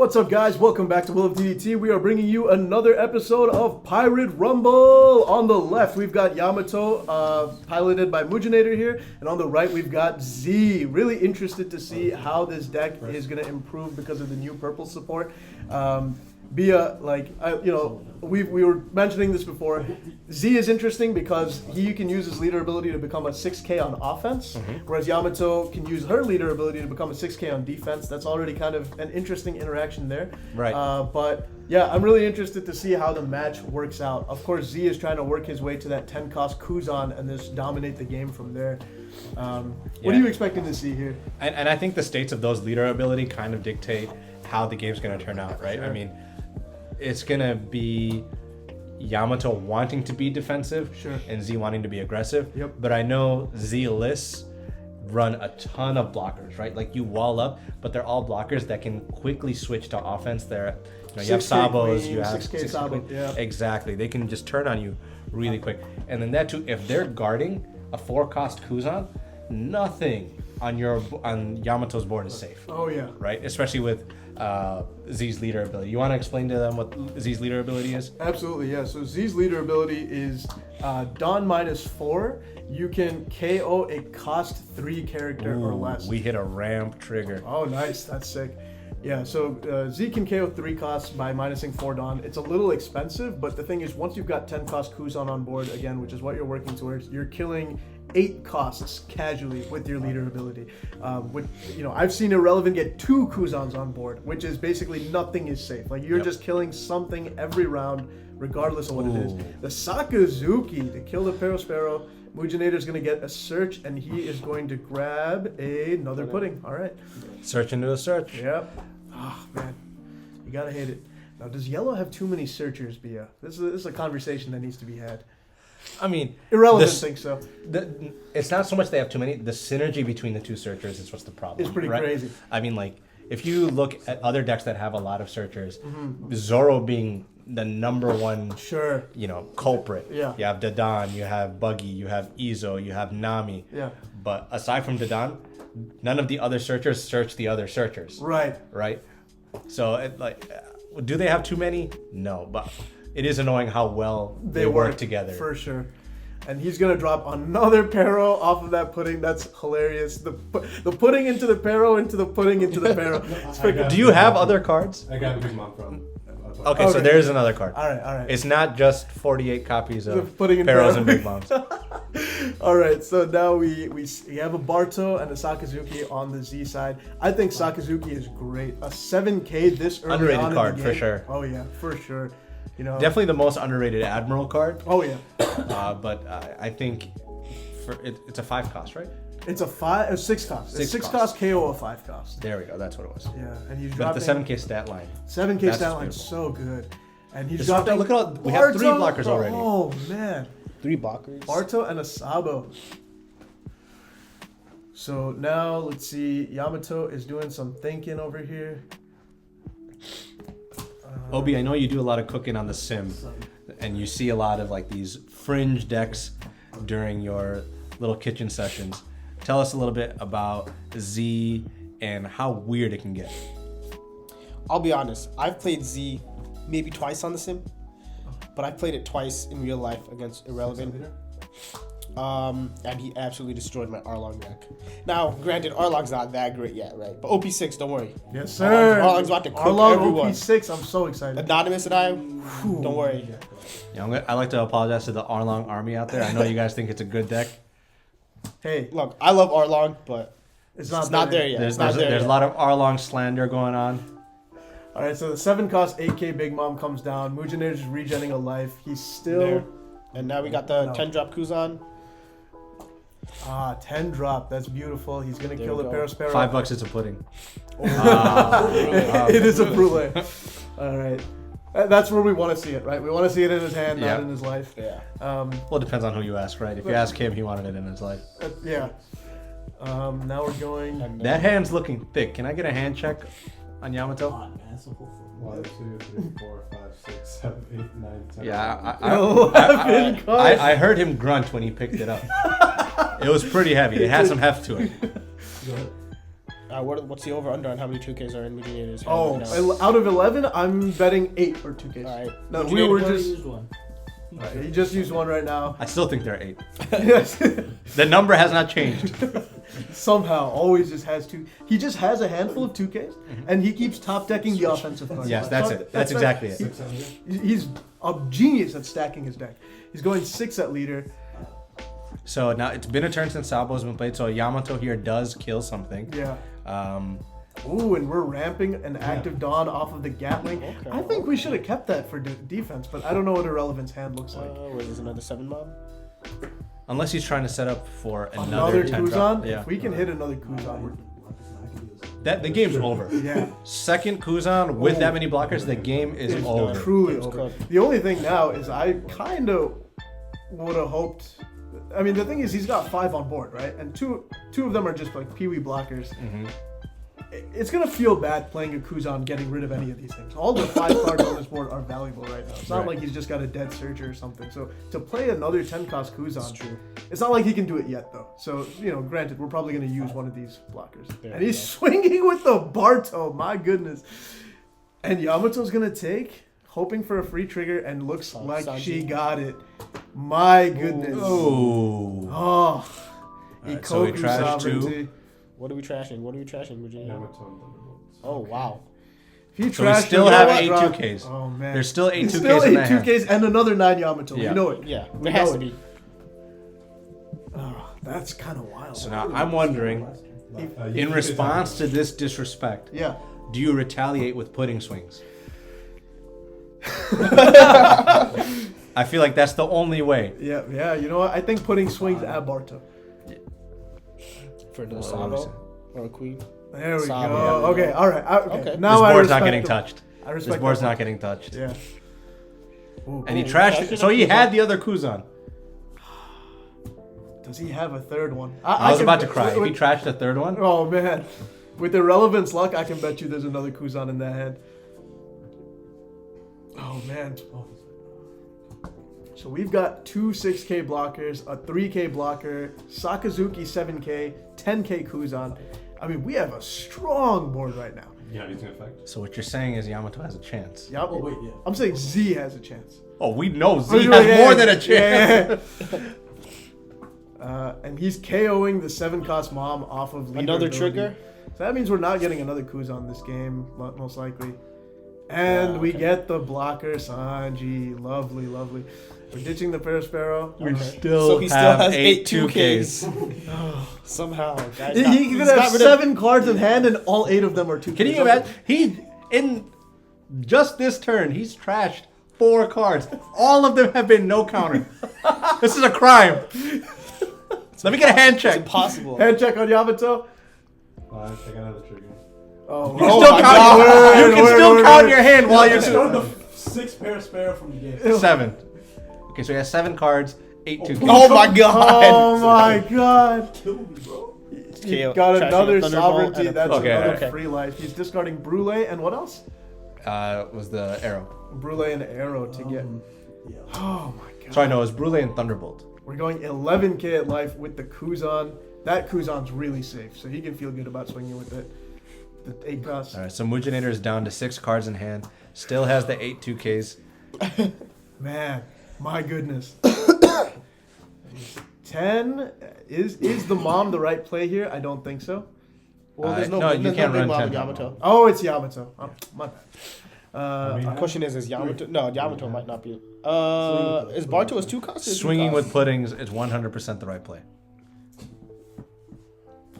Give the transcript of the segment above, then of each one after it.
What's up, guys? Welcome back to Will of DDT. We are bringing you another episode of Pirate Rumble. On the left, we've got Yamato, piloted by Mujinator here, and on the right, we've got Z. Really interested to see how this deck is going to improve because of the new purple support. We were mentioning this before. Z is interesting because he can use his leader ability to become a 6k on offense, whereas Yamato can use her leader ability to become a 6k on defense. That's already kind of an interesting interaction there. Right. But yeah, I'm really interested to see how the match works out. Of course, Z is trying to work his way to that 10 cost Kuzan and just dominate the game from there. What are you expecting to see here? And I think the states of those leader ability kind of dictate how the game's going to turn out, right? Sure. I mean, it's going to be Yamato wanting to be defensive and Z wanting to be aggressive. Yep. But I know Z lists run a ton of blockers, right? Like you wall up, but they're all blockers that can quickly switch to offense. You have Sabos, you have 6k Sabo, yeah. Exactly. They can just turn on you really quick. And then that too, if they're guarding a 4-cost Kuzan, nothing on Yamato's board is safe. Oh yeah. Right? Especially with Z's leader ability. You want to explain to them what Z's leader ability is? Absolutely, yeah. So Z's leader ability is Dawn -4. You can KO a cost 3 character or less. We hit a ramp trigger. Oh, nice. That's sick. Yeah, so Z can KO 3 costs by minusing 4 Dawn. It's a little expensive, but the thing is, once you've got 10 cost Kuzan on board, again, which is what you're working towards, you're killing 8 costs casually with your leader ability. I've seen Irrelevant get 2 Kuzans on board, which is basically nothing is safe. Like, you're just killing something every round, regardless of what it is. The Sakazuki to kill the Perospero. Mujinator's going to get a search, and he is going to grab another pudding. All right. Search into a search. Yep. Oh, man. You got to hate it. Now, does Yellow have too many searchers, Bia? This is a conversation that needs to be had. I mean, Irrelevant thinks so. It's not so much they have too many. The synergy between the two searchers is what's the problem. It's pretty crazy. I mean, like, if you look at other decks that have a lot of searchers, Zoro being the number one, culprit. Yeah. You have Dadan, you have Buggy, you have Izo, you have Nami. Yeah. But aside from Dadan, none of the other searchers search the other searchers. Right. Right. So, do they have too many? No, but it is annoying how well they work together. For sure. And he's going to drop another Pero off of that pudding. That's hilarious. The pudding into the Pero, into the pudding, into the Pero. Do you have other cards? I got Big Mom from. Okay, so there's another card. All right. It's not just 48 copies of pudding Peros and Big Moms. All right, so now we have a Barto and a Sakazuki on the Z side. I think Sakazuki is great. A 7k this early Underrated on card, in the for game. sure. Oh yeah, for sure. Definitely the most underrated Admiral card. Oh yeah. But I think it's a 5 cost, right? It's a 6 cost. It's 6 cost KO a 5 cost. There we go. That's what it was. Yeah, and he's But dropping the 7k stat line. 7k stat line is so good, and he's Just dropping. look at all. We have 3 blockers already. Oh man. 3 blockers. Barto and a Sabo. So now let's see. Yamato is doing some thinking over here. Obi, I know you do a lot of cooking on the sim, and you see a lot of like these fringe decks during your little kitchen sessions. Tell us a little bit about Z and how weird it can get. I'll be honest. I've played Z maybe twice on the sim, but I've played it twice in real life against Irrelevant. And he absolutely destroyed my Arlong deck. Now, granted, Arlong's not that great yet, right? But OP6, don't worry. Yes, sir. Arlong's about to cook Arlong everyone. OP6, I'm so excited. Anonymous and I, don't worry. Yeah, I'd like to apologize to the Arlong army out there. I know you guys think it's a good deck. Hey, look, I love Arlong, but it's not there yet. There's a lot of Arlong slander going on. All right, so the 7 cost 8k Big Mom comes down. Mujinator is regenning a life. He's still there. And now we got the 10 drop Kuzan. 10 drop. That's beautiful. He's gonna kill the Perospero. $5 it's a pudding. It is a brulee. All right. That's where we want to see it, right? We want to see it in his hand, not in his life. Yeah. Well, it depends on who you ask, right? If you ask him, he wanted it in his life. Yeah. Now we're going. That hand's looking thick. Can I get a hand check on Yamato? 1, 2, 3, 4, 5, 6, 7, 8, 9, 10. Yeah, 11 cards. I heard him grunt when he picked it up. It was pretty heavy. It had some heft to it. Go ahead. What's the over under on how many 2Ks are in Mujinators? Oh, right now? out of 11, I'm betting 8 or 2Ks. All right. No, Mujinator we were He already just. used one. He just used one right now. I still think they're 8. Yes. The number has not changed. Somehow, always just has 2. He just has a handful of 2Ks, and he keeps top decking the offensive cards. Yes, that's it. That's exactly it. 600. He's a genius at stacking his deck. He's going 6 at leader. So now it's been a turn since Sabo's been played. So Yamato here does kill something. Yeah. Um, Ooh, and we're ramping an active Dawn off of the Gatling. Okay, I think we should have kept that for defense, but I don't know what Irrelevant's hand looks like. Where there's another 7 mob? unless he's trying to set up for Another another 10 drop. Kuzan? Yeah. If we can hit another Kuzan, we're... The game's over. Yeah. Second Kuzan with that many blockers, the game is It's over. truly It's over. cooked. The only thing now is I kind of would have hoped. I mean, the thing is, he's got 5 on board, right? And two of them are just like peewee blockers. Mm-hmm. It's gonna feel bad playing a Kuzan getting rid of any of these things. All the 5 cards on this board are valuable right now. It's not Right. like he's just got a dead Searcher or something. So to play another 10 cost Kuzan, That's true. it's not like he can do it yet though. So granted, we're probably gonna use one of these blockers. There And we he's go. swinging with the Barto. My goodness. And Yamato's gonna take, hoping for a free trigger, and looks like Sanji. she got it. My goodness. Oh. Oh. Alright, so we Ikoku trashed sovereignty. What are we trashing? Virginia? Yamato and Thunderbolts. Oh, wow. If he So we trashed still it, have you know 8 what? 2Ks. Oh man. There's still 8 There's 2Ks still in 8 that hand. 2Ks and another 9 Yamato. Yeah. We know it. Yeah, We there has know to it. be. Oh, that's kind of wild. So now I'm wondering, in response to this disrespect, Yeah. do you retaliate with pudding swings? I feel like that's the only way. Yeah. You know what? I think putting swings at Barto. For the Well, Sabo or a Queen. There we Solid. go. Okay. All right. Okay. Okay. Now This I board's not respect getting the- touched. I This respect board's that. not getting touched. Yeah. Ooh, And he ooh. trashed it. So he had the other Kuzan. Does he have a third one? I was can about to bet- cry. If wait- he trashed the third one, Oh man, with Irrelevance luck, I can bet you there's another Kuzan in that head. Oh man. So we've got 2 6K blockers, a 3K blocker, Sakazuki 7K, 10K Kuzan. I mean, we have a strong board right now. Yeah, using effect. so what you're saying is Yamato has a chance. Yep. Oh, wait, yeah. I'm saying Z has a chance. Oh, we know Z Oh, has yeah, more yeah, than a yeah, chance. yeah. And he's KOing the 7-cost mom off of leader Another ability. trigger? So that means we're not getting another Kuzan this game, most likely. And we okay. get the blocker Sanji. Lovely, lovely. We're ditching the Parasparrow. We Okay. still So he still have has 8 8 2Ks. 2Ks. Somehow. Guys, He could have 7 cards in hand and all 8 of them are 2Ks. Can you imagine? In just this turn, he's trashed 4 cards. All of them have been no counter. This is a crime. Let me get a hand It's check. impossible. Hand check on Yamato. I got another trigger. Oh, You can still my count, God. you can still count your hand while you're Start the 6 pair spare from the game. 7. Okay, so he has 7 cards, 8 2Ks. Oh my god. Oh my god. Kill me, bro. He KO. got Trashing another a Thunderbolt sovereignty. and a- That's Okay, another alright. free life. He's discarding Brule and what else? Was the arrow. Brule and Arrow to get. Yeah. Oh my god. Sorry, no, it was Brule and Thunderbolt. We're going 11K at life with the Kuzan. That Kuzan's really safe, so he can feel good about swinging with it. The 8 cost. All right, so Mujinator is down to 6 cards in hand. Still has the 8 2Ks. Man, my goodness. 10 is the mom the right play here? I don't think so. Well, there's no, No, you there's can't no big run mob 10 in now. Yamato. Oh, it's Yamato. Oh, my bad. The question is Yamato? No, Yamato might not be. Is Barto his 2 cost? or Swinging 3 with cost? puddings is 100% the right play.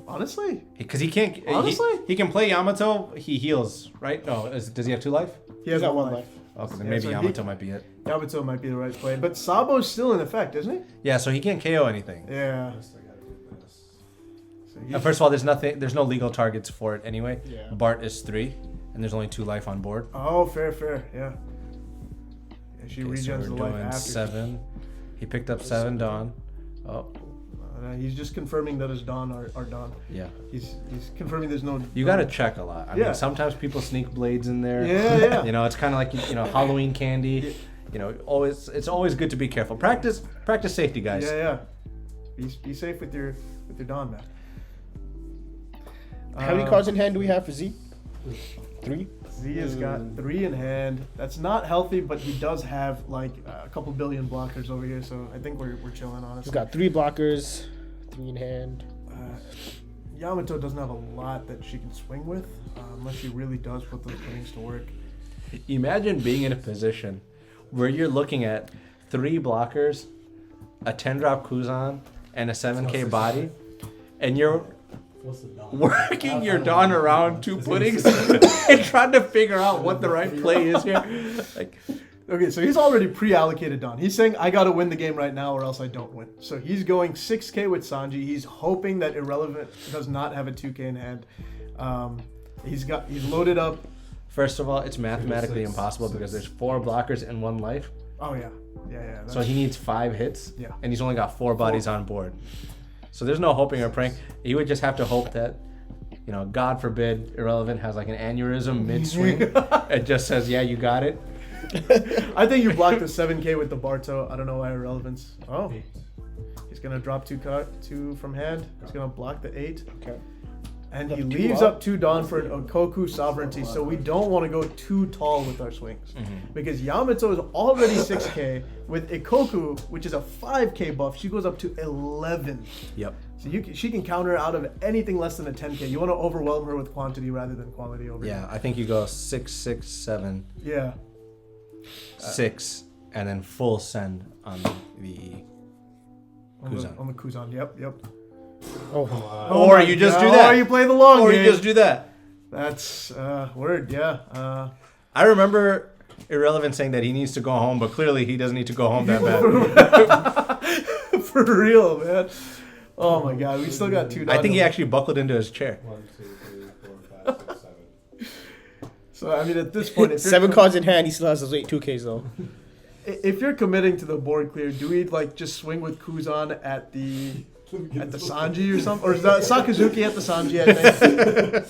Honestly, Because he can't. Honestly? He can play Yamato. He heals, right? No, does he have 2 life? he has He's got one one life. life. Okay, then Yeah, maybe so he- Yamato might be it. Yamato might be the right play, but Sabo's still in effect, isn't he? Yeah, so he can't KO anything. Yeah. I still gotta do this. So he- First of all, there's no legal targets for it anyway. Yeah. Bart is 3, and there's only 2 life on board. oh, fair, yeah. Yeah, she Okay, so regens we're the life doing after. 7. He picked up 7 Dawn. Oh, He's just confirming that his Dawn are Dawn. yeah. He's confirming there's no. You gotta check a lot. I Yeah. mean, sometimes people sneak blades in there. Yeah. You know, it's kind of like Halloween candy. You know, it's always good to be careful. Practice safety, guys. Yeah. Be safe with your Dawn, man. How many cards in hand do we have for Z? 3. Z has got 3 in hand. That's not healthy, but he does have like a couple billion blockers over here, so I think we're chilling, honestly. He's got 3 blockers, 3 in hand. Yamato doesn't have a lot that she can swing with, unless she really does put those things to work. Imagine being in a position where you're looking at 3 blockers, a 10-drop Kuzan, and a 7k body, and you're working your Dawn around 2 puddings and trying to figure out what the right play is here. Like, Okay, so he's already pre-allocated Dawn. He's saying, I gotta win the game right now or else I don't win. So he's going 6k with Sanji. He's hoping that Irrelevant does not have a 2k in hand. He's loaded up. first of all, it's mathematically impossible because there's 4 blockers and 1 life. Oh yeah, yeah. So he needs 5 hits, Yeah. and he's only got 4 bodies on board. So there's no hoping or praying. He would just have to hope that, you know, God forbid, Irrelevant has like an aneurysm mid-swing. It just says, yeah, you got it. I think you blocked the 7k with the Barto. I don't know why Irrelevance. Oh, he's gonna drop 2 from hand. He's gonna block the 8. Okay. And he Left 2 leaves up. up 2 Dawn for an Okoku Sovereignty, so we don't want to go too tall with our swings. Because Yamato is already 6k. With Ikoku, which is a 5k buff, she goes up to 11. Yep. So she can counter out of anything less than a 10k. You want to overwhelm her with quantity rather than quality over Yeah, here. I think you go 6, 6, 7, Yeah. 6, and then full send on the Kuzan. On the Kuzan, yep. Oh, Oh Or my you just God. do that. Or you play the long Or game. you just do that. That's word, yeah. I remember Irrelevant saying that he needs to go home, but clearly he doesn't need to go home that bad. For real, man. Oh my God, we still got 2 Dawn. I think he actually buckled into his chair. 1, 2, 3, 4, 5, 6, 7. So I mean, at this point, if 7 cards in hand. He still has those 2Ks though. If you're committing to the board clear, do we like just swing with Kuzan at the Sanji or something, or is that Sakazuki at the Sanji? I think.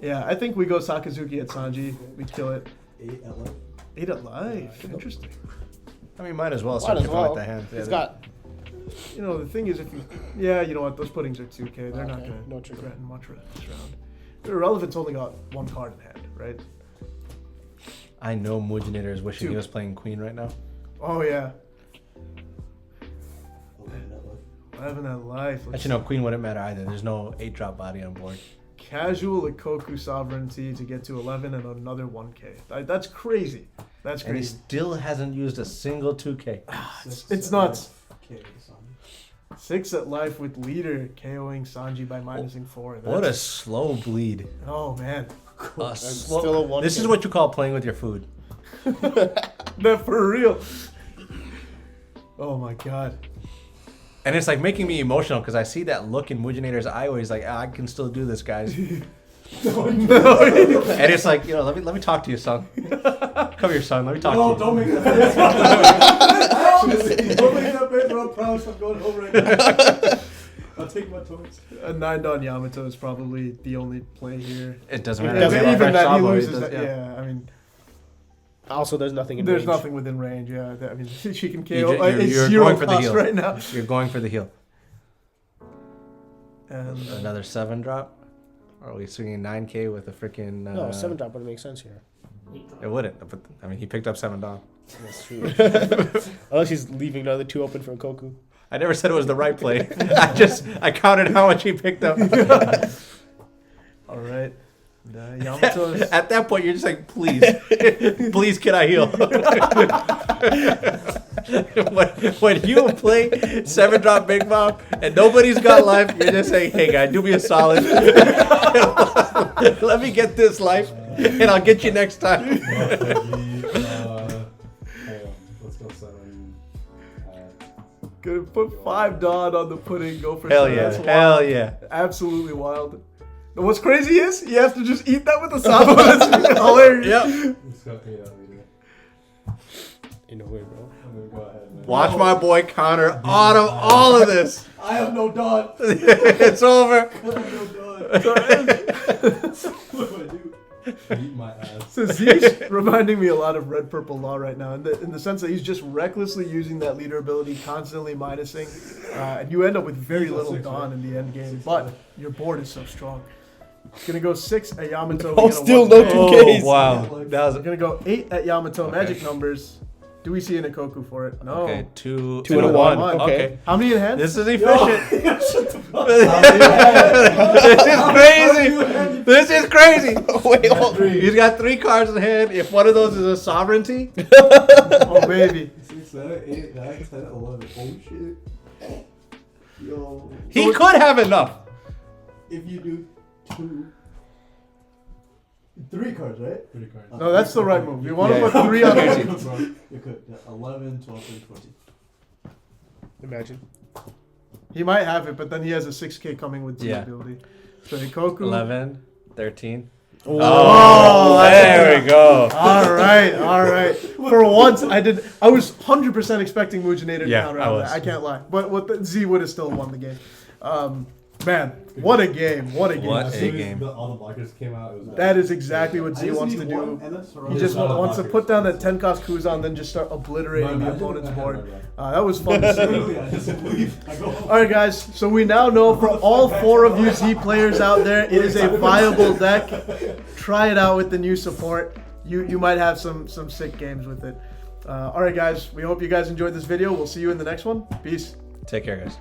Yeah, I think we go Sakazuki at Sanji. We kill it. 8 at life. 8 at life. Interesting. I mean, might as well Might start as tipping well. with the hand. He's got. You know, the thing is, if you, you know what, those puddings are 2k. They're not Okay, gonna no trigger. threaten much this round. Irrelevant's only got 1 card in hand, right? I know Mujinator is wishing 2. he was playing Queen right now. Oh yeah, 11 at life. 11 at life. Actually, no, Queen wouldn't matter either. There's no 8-drop body on board. Casual Ikoku Sovereignty to get to 11 and another 1k. That's crazy. That's And he crazy. still hasn't used a single 2K. It's nuts. Okay, Sanji. 6 at life with leader KOing Sanji by minusing 4. What a slow bleed. Oh man. A still a 1K. This is what you call playing with your food. That for real. Oh my God. And it's like making me emotional because I see that look in Mujinator's eye where he's like, I can still do this, guys. And it's like, you know, let me talk to you, son. Come here, son. Let me talk to you. Don't make that face. Don't make that face, bro. I promise I'm going home right now. I'll take my toys. A 9 Dawn Yamato is probably the only play here. It doesn't Yeah, matter. but We have even fresh that he Sabo, it loses. does- That, yeah. yeah, I mean, Also, there's nothing in there's range. nothing within range. Yeah, I mean, she can KO. You're It's going 0 for the cost heal. right now. You're going for the heal. And Another 7-drop? Or are we swinging 9K with a freaking... No, 7 drop wouldn't make sense here. It wouldn't. But, I mean, he picked up 7 Dawn. That's true. Unless he's leaving another 2 open for Koku. I never said it was the right play. I counted how much he picked up. all right, Yamato. At that point, you're just like, please, please, can I heal? when you play 7-drop Big Mom and nobody's got life, you're just saying, hey, guy, do me a solid. Let me get this life, and I'll get you next time. Let's go 7. Gonna put 5 Dawn on the pudding. Go for Hell 7. yeah, That's wild. hell yeah. Absolutely wild. And what's crazy is you have to just eat that with the Sabo. That's hilarious. Yep. Let's go 8 at leader. In a way, bro. I'm gonna go ahead and Watch my boy counter out of all of this. I have no Dawn. It's over. I have no Dawn. What do I do? Beat my ass. So Z's reminding me a lot of Red Purple Law right now, in the sense that he's just recklessly using that leader ability, constantly minusing, and you end up with very He's a little 6, Dawn right? in the end game. 6, But right? your board is so strong. It's gonna go 6 at Yamato. Oh, we get a still 1. no Oh, 2Ks. wow. That was We're gonna go 8 at Yamato. Okay. Magic numbers. Do we see an Ikoku for it? No. okay. Two Two and a and one. one. Okay. Okay. How many in hand? This is efficient. This is crazy. Wait, hold on. He's got 3 cards in hand. If one of those is a sovereignty, Oh baby. 6, 7, 8, 9, 10, 11. Oh shit. Yo. he could have enough. If you do 2, 3 cards, right? 3 cards. No, that's the right move. You want to Yeah, put 3 on yeah. the Bro, you could. 11, 12, and 20. Imagine. He might have it, but then he has a 6K coming with Z Yeah. ability. So Ikoku. 11, 13. Oh, there we go. All right, all right. For once, I was 100% expecting Mujinator to Yeah, counter I on was. that. I can't lie. But Z would have still won the game. Man, what a game! What a game! What As a soon as game. all the blockers came out, it was That is exactly what Z wants to do. He just wants to put down that 10 cost Kuzan, then just start obliterating the opponent's board. That was fun to see. Literally, I just leave. I go home. All right, guys. So we now know for all 4 of you Z players out there, it is a viable deck. Try it out with the new support. You might have some sick games with it. All right, guys. We hope you guys enjoyed this video. We'll see you in the next one. Peace. Take care, guys.